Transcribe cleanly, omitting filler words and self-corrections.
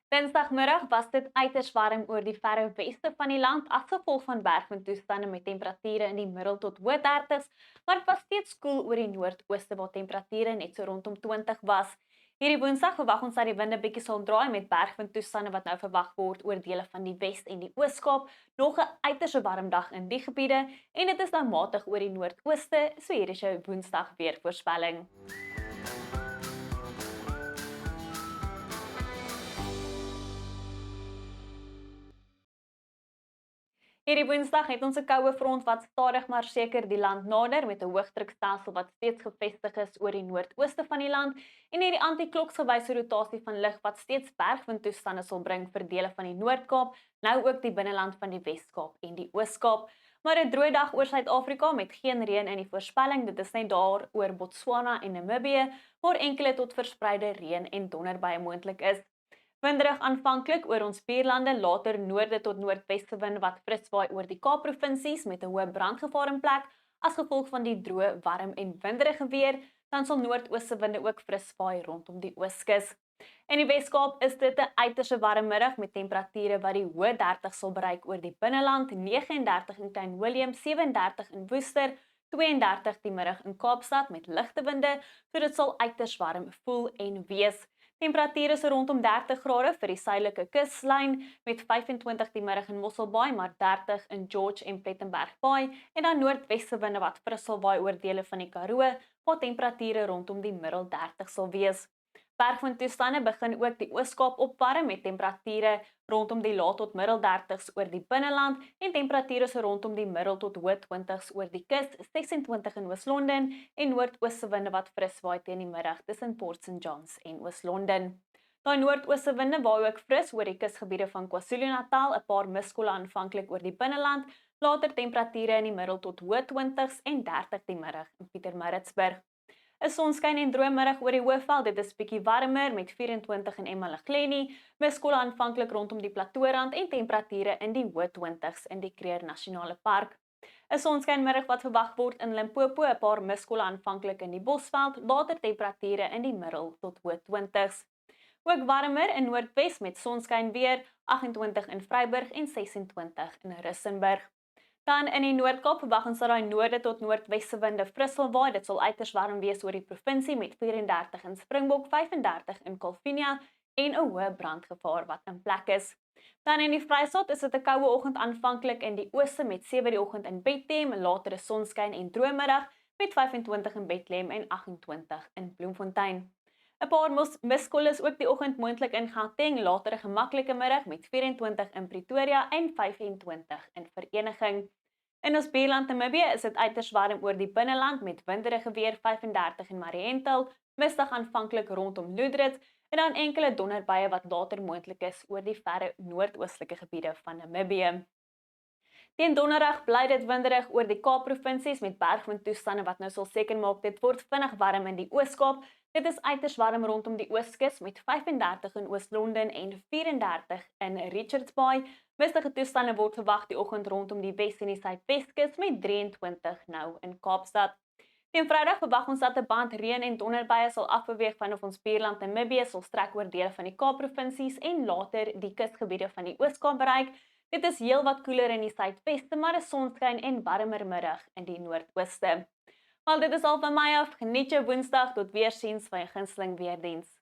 Dinsdagmiddag was dit uiters warm oor die verre weste van die land as gevolg van bergwindtoestande met temperature in die middel tot hoë 30s, maar dit was steeds koel oor die noordooste waar temperature net so rondom 20 was. Hierdie Woensdag verwag ons dat die winde bietjie sal draai met bergwindtoestande wat nou verwag word oor dele van die Wes en die Oos-Kaap. Nog 'n uiters warm dag in die gebiede en dit is nou matig oor die noordooste, so hier is jou Woensdag weervoorspelling. Hierdie Woensdag het ons 'n koue front wat stadig maar seker die land nader met 'n hoëdrukstelsel wat steeds gevestig is oor die noordooste van die land en hierdie antikloksgewyse rotasie van lug wat steeds bergwindtoestande sal bring vir dele van die Noord-Kaap, nou ook die binneland van die Wes-Kaap en die Oos-Kaap. Maar 'n droë dag oor Suid-Afrika met geen reën in die voorspelling. Dit is net daar oor Botswana en Namibië waar enkele tot verspreide reën en donderbuie moontlik is. Winderig aanvanklik oor ons buurlande, later noorde tot noordweste wind wat fris waai oor die Kaap-provinsies met 'n hoë brandgevaar in plek as gevolg van die droë, warm en winderige weer, dan sal noordooste winde ook fris waai rondom die Ooskus. In die Wes-Kaap is dit 'n uiters warm middag met temperature wat die hoë 30 sal bereik oor die binneland, 39 in Klein Willem, 37 in Woester, 32 die middag in Kaapstad met ligte winde, so dit sal uiters warm voel en wees. Temperature is rondom 30 grade vir die suidelike kuslyn met 25 die middag in Mosselbaai, maar 30 in George en Plettenberg Bay en dan noordweste winde wat fris sal waai oor dele van die Karoo, waar temperature rondom die middel 30 sal wees. Bergwindtoestande begin ook die Oos-Kaap opwarm met temperature rondom die laat tot middel 30s oor die binneland en temperature rondom die middel tot hoë 20s oor die kus, 26 in Oos-London en noordooste winde wat fris waai teen die middag tussen Port St Johns en Oos-London. Daai noordooste winde waai ook fris oor die kusgebiede van KwaZulu-Natal, 'n paar miskolle aanvanklik oor die binneland, later temperature in die middel tot hoë 20s en 30 die middag in Pietermaritzburg. 'n Sonskyn en droë middag oor die Hoëveld. Dit is bietjie warmer met 24 in Emalahleni, miskolle aanvanklik rondom die Plateaurand en temperature in die hoë 20s in die Kruger Nasionale Park. 'n Sonskynmiddag wat verwag word in Limpopo, 'n paar miskolle aanvanklik in die Bosveld, later temperature in die middel tot hoë 20s. Ook warmer in Noordwes met sonskyn weer, 28 in Vryburg en 26 in Rissenburg. Dan in die Noord-Kaap verwag ons dat daai noorde tot noordweste winde fris sal waai. Dit sal uiters warm wees oor die provinsie met 34 in Springbok, 35 in Kalvinia en 'n hoë brandgevaar wat in plek is. Dan in die Vrystaat is dit 'n koue oggend aanvanklik in die ooste met 7 die oggend in Bethlehem, later 'n sonskyn en droë middag met 25 in Bethlehem en 28 in Bloemfontein. 'n Paar miskolle is ook die oggend moontlik in Gauteng, later 'n gemaklike middag met 24 in Pretoria en 25 in Vereniging. In ons buurland Namibië is dit uiters warm oor die binneland met winderige weer 35 in Mariental, mistig aanvanklik rondom Loodrich en dan enkele donderbuie wat later moontlik is oor die verre noordoostelike gebiede van Namibië. Teen donderdag bly dit winderig oor die Kaap-provinsies met bergwindtoestande wat nou sal seker maak dit word vinnig warm in die Oos-Kaap. Dit is uiters warm rondom die Ooskus met 35 in Oos-London en 34 in Richards Bay. Mistige toestande word verwag die oggend rondom die Wes en die Suidweskus met 23 nou in Kaapstad. Teen Vrydag verwag ons dat 'n band reën en donderbuie sal afbeweeg vanaf ons buurland Namibië, sal strek oor dele van die Kaap-provinsies en later die kusgebiede van die Oos-Kaap bereik. Dit is heelwat koeler in die suidweste, maar 'n sonskyn en warmer middag in die noordooste. Wel, dit is al van my af. Geniet jou Woensdag, tot weersiens van jou gunsteling weerdiens.